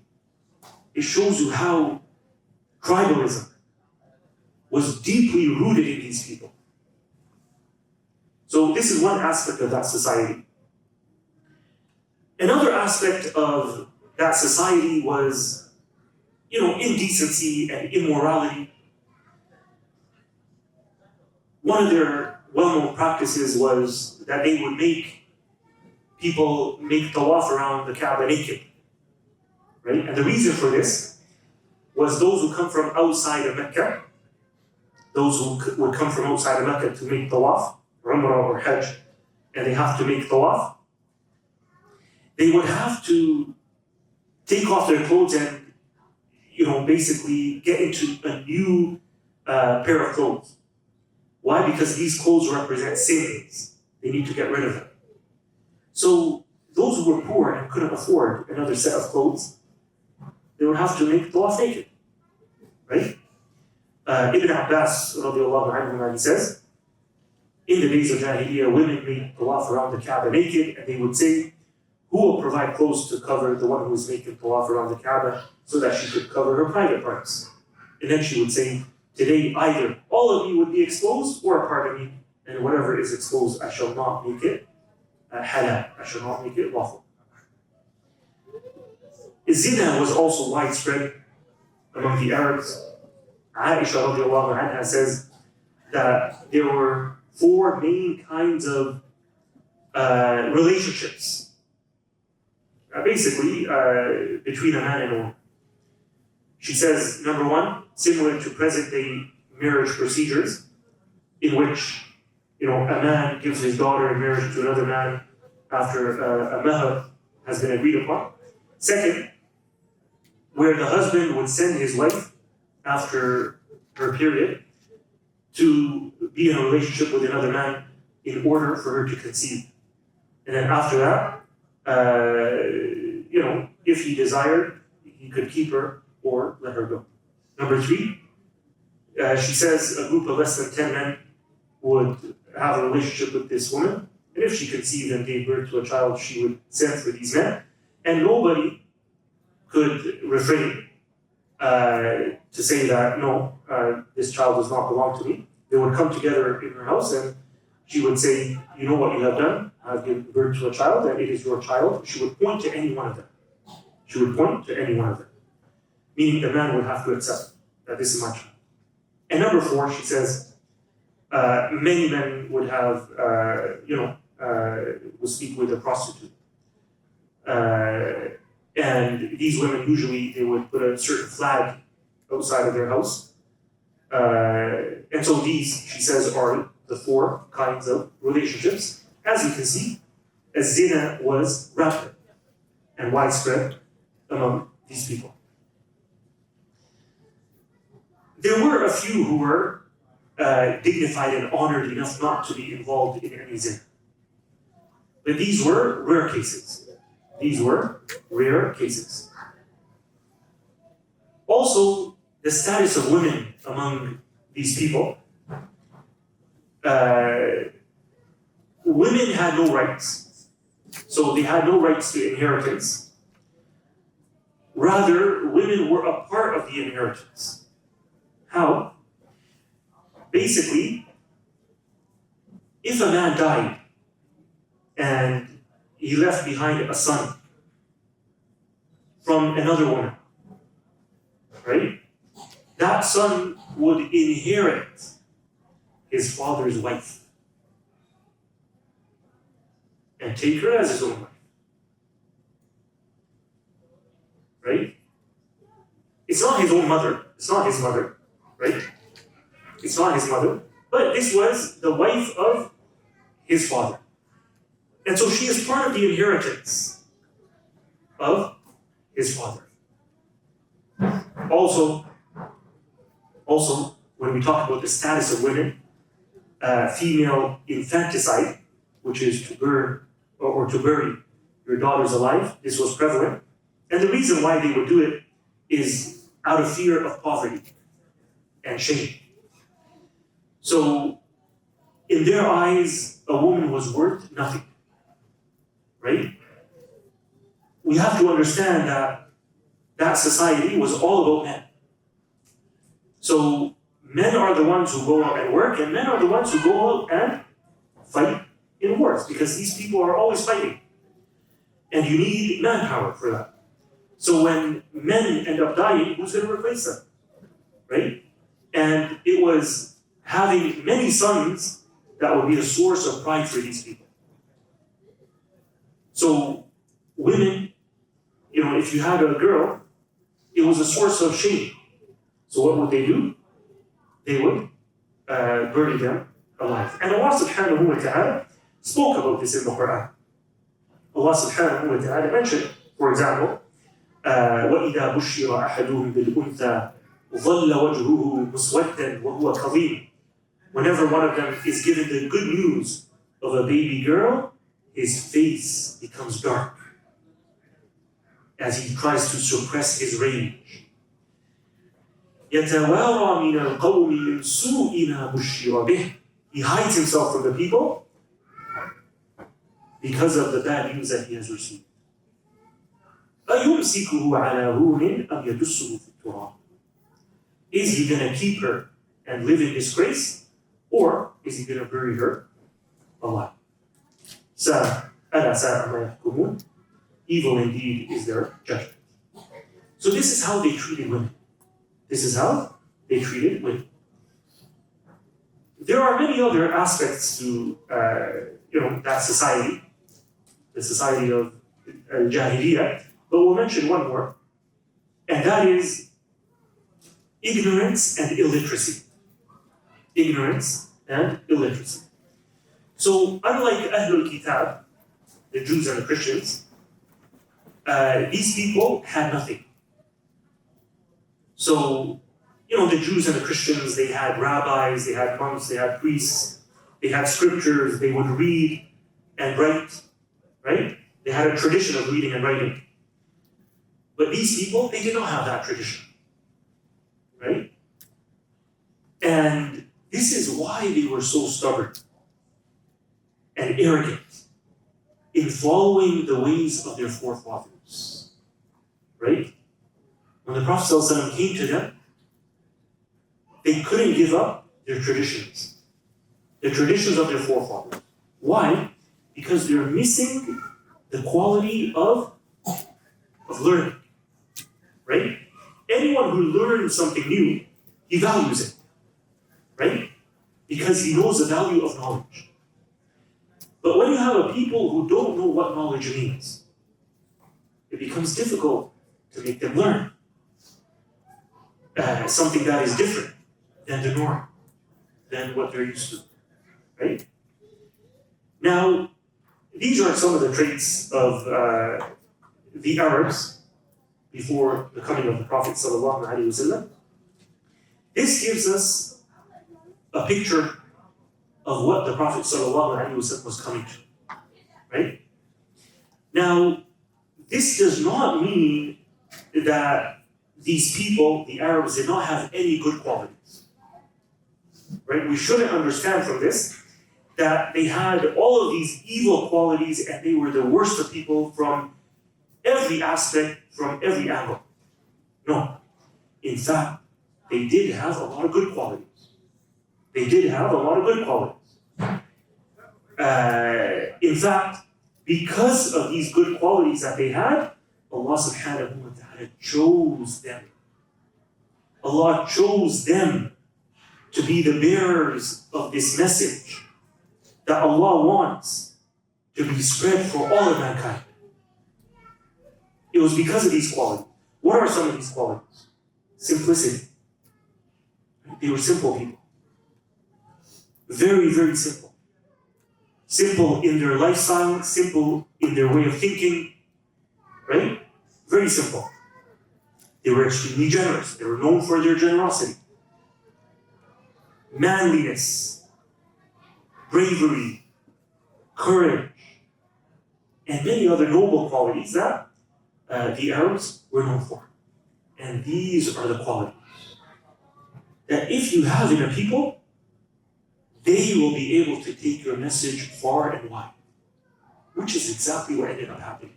It shows you how tribalism was deeply rooted in these people. So this is one aspect of that society. Another aspect of that society was, indecency and immorality. One of their well-known practices was that they would make people make tawaf around the Kaaba naked. Right? And the reason for this was those who come from outside of Mecca, those who would come from outside of Mecca to make tawaf, Umrah or Hajj, and they have to make tawaf, they would have to take off their clothes and, basically get into a new pair of clothes. Why? Because these clothes represent sins. They need to get rid of them. So those who were poor and couldn't afford another set of clothes, they would have to make tawaf naked, right? Ibn Abbas, radiallahu anhu, he says, in the days of Jahiliyyah, women made tawaf around the Kaaba naked, and they would say, who will provide clothes to cover the one who is making tawaf around the Kaaba so that she could cover her private parts? And then she would say, today either all of you would be exposed or a part of me, and whatever is exposed, I shall not make it halal. I shall not make it lawful. Zina was also widespread among the Arabs. Aisha radiallahu anha says that there were 4 main kinds of relationships, basically between a man and a woman. She says, number 1, similar to present-day marriage procedures, in which a man gives his daughter in marriage to another man after a mahar has been agreed upon. Second, where the husband would send his wife after her period to be in a relationship with another man in order for her to conceive. And then after that, if he desired, he could keep her or let her go. Number 3, She says a group of less than 10 men would have a relationship with this woman, and if she conceived and gave birth to a child, she would send for these men, and nobody could refrain to say that, no, this child does not belong to me. They would come together in her house, and she would say, you know what you have done? I've given birth to a child, and it is your child. She would point to any one of them. She would point to any one of them. Meaning the man would have to accept that this is my child. And number 4, she says, many men would have, would speak with a prostitute. And these women, usually, they would put a certain flag outside of their house. And so these, she says, are the 4 kinds of relationships. As you can see, zina was rampant and widespread among these people. There were a few who were dignified and honored enough not to be involved in any zina. But these were rare cases. These were rare cases. Also, the status of women among these people. Women had no rights. So they had no rights to inheritance. Rather, women were a part of the inheritance. How? Basically, if a man died and he left behind a son from another woman, right? That son would inherit his father's wife and take her as his own wife. Right? It's not his own mother. It's not his mother. Right? It's not his mother. But this was the wife of his father. And so she is part of the inheritance of his father. Also, when we talk about the status of women, female infanticide, which is to burn or to bury your daughters alive, this was prevalent. And the reason why they would do it is out of fear of poverty and shame. So, in their eyes, a woman was worth nothing. Right? We have to understand that that society was all about men. So, men are the ones who go out and work, and men are the ones who go out and fight in wars, because these people are always fighting. And you need manpower for that. So when men end up dying, who's going to replace them? Right? And it was having many sons that would be a source of pride for these people. So women, if you had a girl, it was a source of shame. So what would they do? They would bury them alive. And Allah subhanahu wa ta'ala spoke about this in the Quran. Allah subhanahu wa ta'ala mentioned, for example, وَإِذَا بُشِّرَ أَحَدُهُمْ بِالْأُنْثَى ظَلَّ وَجْهُهُ مُسْوَدًّا وَهُوَ كَظِيمٌ. Whenever one of them is given the good news of a baby girl, his face becomes dark as he tries to suppress his rage. يَتَوَارَى مِنَ الْقَوْمِ مِنْ سُوءِ مَا بُشِّرَ بِهِ. He hides himself from the people because of the bad news that he has received. أَيُمْسِكُهُ عَلَى هُونٍ أَمْ يَدُسُّهُ فِي التُّرَابِ. Is he going to keep her and live in disgrace, or is he going to bury her alive? أَلَا سَاءَ مَا يَحْكُمُونَ. Evil indeed is their judgment. So this is how they treated women. This is how they treated women. There are many other aspects to that society, the society of Jahiliyyah, but we'll mention one more, and that is ignorance and illiteracy. Ignorance and illiteracy. So unlike Ahlul Kitab, the Jews and the Christians, these people had nothing. So, the Jews and the Christians, they had rabbis, they had monks, they had priests, they had scriptures, they would read and write, right? They had a tradition of reading and writing. But these people, they did not have that tradition, right? And this is why they were so stubborn and arrogant in following the ways of their forefathers. Right? When the Prophet ﷺ came to them, they couldn't give up their traditions, the traditions of their forefathers. Why? Because they're missing the quality of learning. Right? Anyone who learns something new, he values it. Right? Because he knows the value of knowledge. But when you have a people who don't know what knowledge means, it becomes difficult to make them learn something that is different than the norm, than what they're used to. Right? Now, these are some of the traits of the Arabs before the coming of the Prophet ﷺ. This gives us a picture of what the Prophet ﷺ was coming to. Right? Now, this does not mean that these people, the Arabs, did not have any good qualities. Right? We shouldn't understand from this that they had all of these evil qualities and they were the worst of people from every aspect, from every angle. No. In fact, they did have a lot of good qualities. They did have a lot of good qualities. In fact, because of these good qualities that they had, Allah subhanahu wa ta'ala chose them. Allah chose them to be the bearers of this message that Allah wants to be spread for all of mankind. It was because of these qualities. What are some of these qualities? Simplicity. They were simple people. Very, very simple. Simple in their lifestyle, simple in their way of thinking, right? Very simple. They were extremely generous. They were known for their generosity. Manliness, bravery, courage, and many other noble qualities that the Arabs were known for. And these are the qualities that if you have in a people, they will be able to take your message far and wide, which is exactly what ended up happening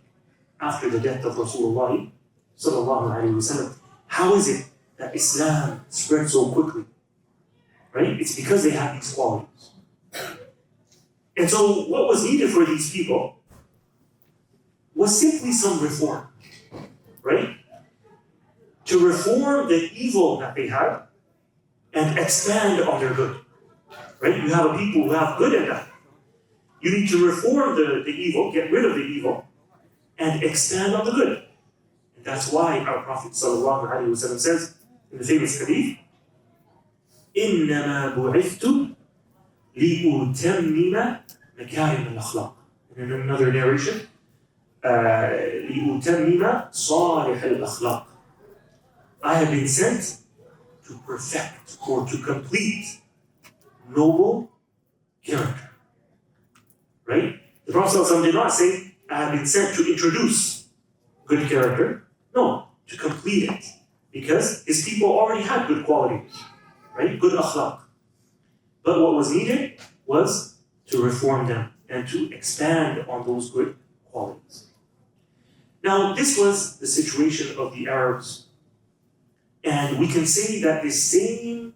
after the death of Rasulullah sallallahu alaihi wasallam. How is it that Islam spread so quickly? Right? It's because they had these qualities. And so what was needed for these people was simply some reform, right? To reform the evil that they had and expand on their good. Right? You have a people who have good and bad. You need to reform the evil, get rid of the evil, and expand on the good. And that's why our Prophet ﷺ says in the famous hadith, إِنَّمَا بُعِثْتُ لِأُتَمِّمَ مَكَارِمَ الْأَخْلَاقِ. And in another narration, لِأُتَمِّمَ صَالِحَ الْأَخْلَاقِ. I have been sent to perfect or to complete noble character. Right? The Prophet ﷺ did not say, I have been sent to introduce good character. No, to complete it. Because his people already had good qualities. Right? Good akhlaq. But what was needed was to reform them and to expand on those good qualities. Now, this was the situation of the Arabs. And we can say that the same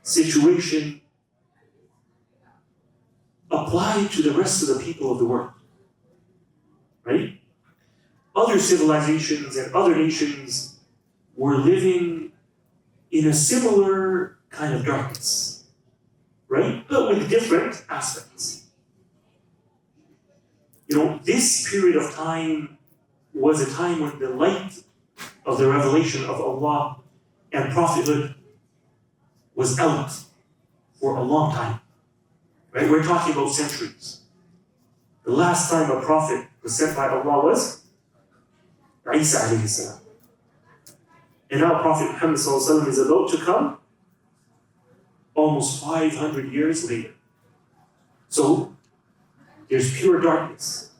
situation applied to the rest of the people of the world. Right? Other civilizations and other nations were living in a similar kind of darkness. Right? But with different aspects. You know, this period of time was a time when the light of the revelation of Allah and prophethood was out for a long time. Right? We're talking about centuries. The last time a prophet was sent by Allah was Isa alayhi salam. And now Prophet Muhammad sallallahu alaihi wasallam is about to come almost 500 years later. So there's pure darkness.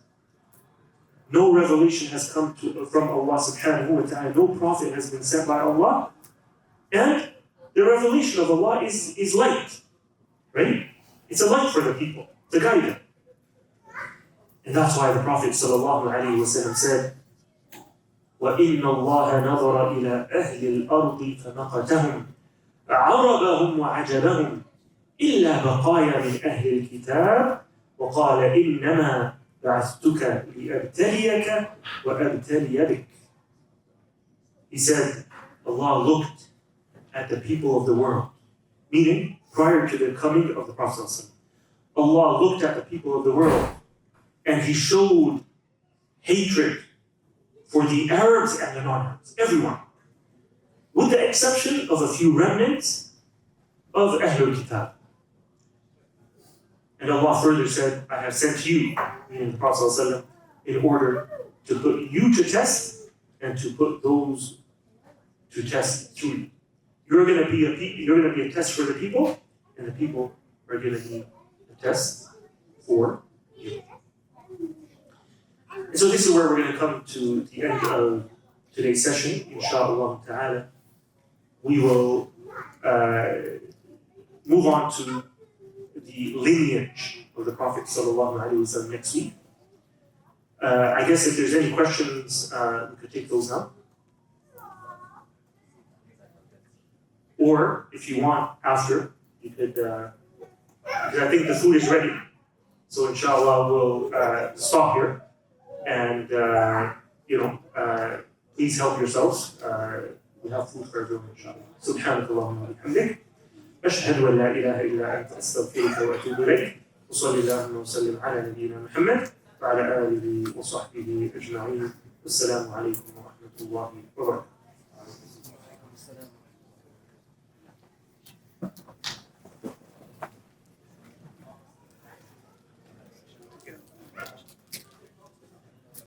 No revelation has come from Allah subhanahu wa ta'ala. No prophet has been sent by Allah. And the revelation of Allah is light, right? It's a light for the people, to guide them. And that's why the Prophet ﷺ said, وَإِنَّ اللَّهَ نَظَرَ إِلَىٰ أَهْلِ الْأَرْضِ فَمَقَتَهُمْ عَرَبَهُمْ وَعَجَبَهُمْ إِلَّا بَقَايَا مِنْ أَهْلِ الْكِتَابِ وَقَالَ إِنَّمَا بَعَثْتُكَ لِأَبْتَلِيَكَ وَأَبْتَلِيَ بِكَ. He said, Allah looked at the people of the world, meaning prior to the coming of the Prophet ﷺ. Allah looked at the people of the world and He showed hatred for the Arabs and the non-Arabs, everyone, with the exception of a few remnants of Ahlul Kitab. And Allah further said, I have sent you, meaning the Prophet ﷺ, in order to put you to test and to put those to test through you. You're going to be a test for the people, and the people are going to be a test for you. And so this is where we're going to come to the end of today's session, inshallah ta'ala. We will move on to the lineage of the Prophet sallallahu alaihi wasallam next week. I guess if there's any questions, we could take those now. Or if you want after, you could, because I think the food is ready. So inshallah we'll stop here. And, please help yourselves. We have food for everyone, inshallah. سبحانك اللهم وبحمدك أشهد أن لا إله إلا أنت أستغفرك وأتوب إليك وصلى اللهم وسلم على نبينا محمد وعلى آله وصحبه أجمعين والسلام عليكم ورحمة الله وبركاته.